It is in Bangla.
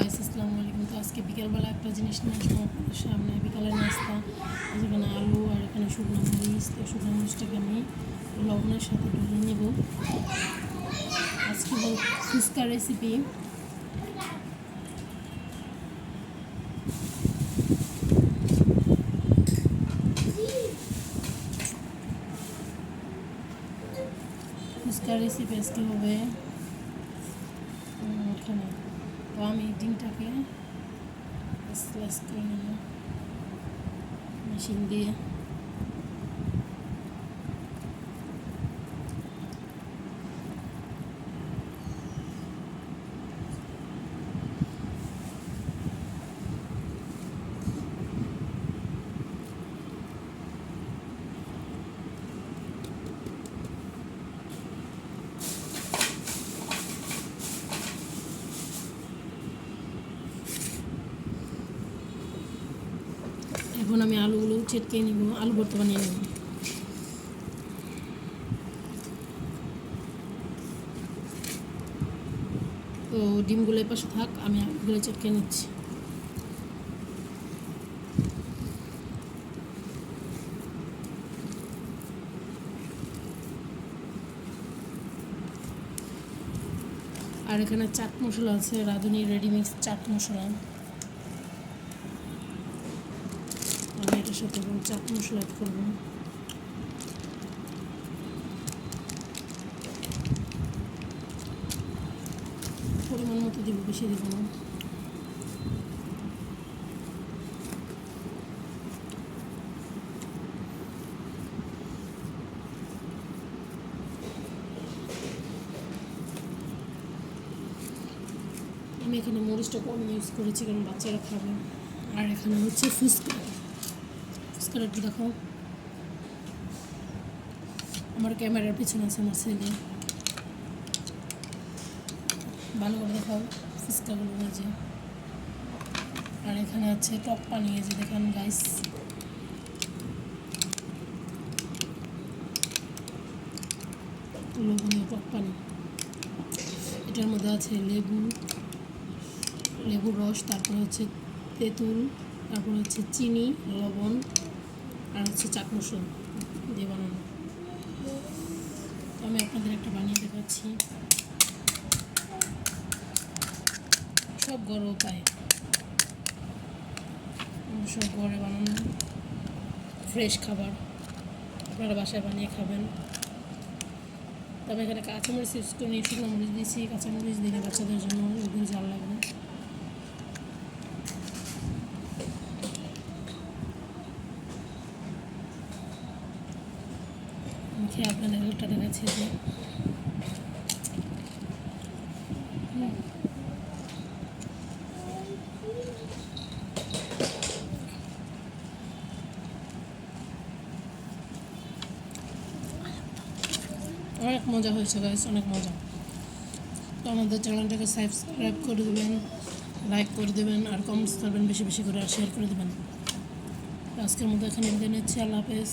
গাইস, আসসালামু আলাইকুম। তো আজকে বিকেলবেলা একটা জিনিস নিয়ে আসবো আপনাদের সামনে। বিকালের নাস্তা, যেখানে আলু আর এখানে শুকনো মরিচ। তো শুকনো মরিচটাকে আমি লবণের সাথে ডলে নেব। আজকে ফুচকা রেসিপি। ফুচকা রেসিপি আজকে হবে এখানে। তো আমি ডিমটাকে স্লাইস করে নেব মেশিন দিয়ে। এখন আমি আলুগুলো চেটকে নিব, আলু ভর্তা বানিয়ে নেব। তো ডিমগুলো এর পাশে থাক, আমি আলুগুলো চেটকে নিচ্ছি। আর এখানে চাট মশলা আছে, রাঁধুনি রেডিমিক্স চাট মশলা। আমি এটার সাথে চাট মশলা অ্যাড করব। পরিমাণ মতো দিব, বেশি দিব না। আমি এখানে মরিচটা কম ইউজ করেছি, কারণ বাচ্চারা খাবে। আর এখানে হচ্ছে ফুচকাটা একটু দেখাও। আমার ক্যামেরার পিছনে আছে আমার ছেলে। ভালো করে দেখাও ফুচকাগুলো ভেজে। আর এখানে আছে টক পানি, এই যে দেখেন গাইস। লবণীয় টক পানি। এটার মধ্যে আছে লেবুর রস, তারপর হচ্ছে তেঁতুল, তারপর হচ্ছে চিনি, লবণ, আর হচ্ছে চাট মশলা দিয়ে বানানো। আমি আপনাদের একটা বানিয়ে দেখাচ্ছি। সব ঘরে উপায়, সব ঘরে বানানো ফ্রেশ খাবার আপনারা বাসায় বানিয়ে খাবেন। তবে এখানে কাঁচামরিচ ইউজ করে শুকনো মরিচ দিয়েছি। কাঁচামরিচ দিলে বাচ্চাদের জন্য ওগুলো ঝাল লাগবে। আমি খেয়ে আপনাদের একটা দেখাচ্ছি যে অনেক মজা হয়েছে গাইস, অনেক মজা। তো আমাদের চ্যানেলটাকে সাবস্ক্রাইব করে দেবেন, লাইক করে দেবেন, আর কমেন্টস করবেন বেশি বেশি করে, আর শেয়ার করে দেবেন। আজকের মতো এখানে বিদায় নিচ্ছি। আল্লাহ হাফেজ।